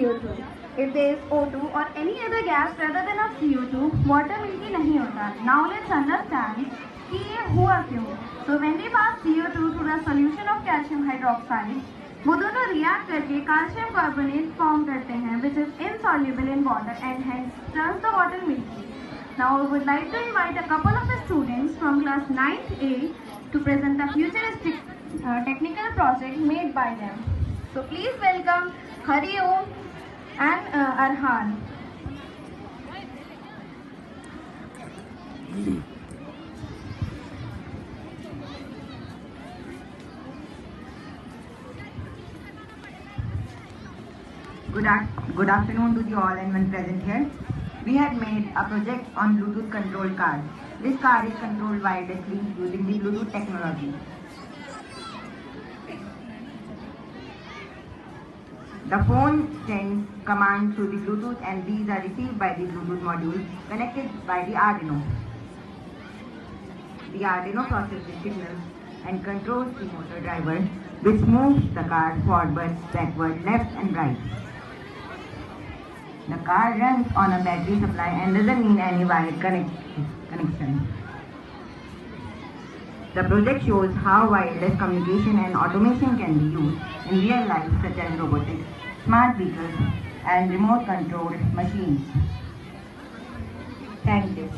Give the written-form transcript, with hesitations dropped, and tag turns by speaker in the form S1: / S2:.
S1: CO2. If there is O2 or any other gas rather than a CO2, water milky नहीं होता. Now let's understand कि ये हुआ क्यों. So when we pass CO2 through the solution of calcium hydroxide, वो दोनों react करके calcium carbonate form करते हैं, which is insoluble in water and hence turns the water milky. Now I would like to invite a couple of the students from class 9th A to present a futuristic technical project made by them. So please welcome Hariom and Arhaan.
S2: Good afternoon to the all and one present here. We had made a project on Bluetooth controlled car. This car is controlled wirelessly using the Bluetooth technology. The phone sends commands through the Bluetooth and these are received by the Bluetooth module connected by the Arduino. The Arduino processes the signals and controls the motor driver, which moves the car forward, backward, left and right. The car runs on a battery supply and doesn't need any wired connection. The project shows how wireless communication and automation can be used in real life, such as robotics, smart vehicles, and remote controlled machines. Thank you.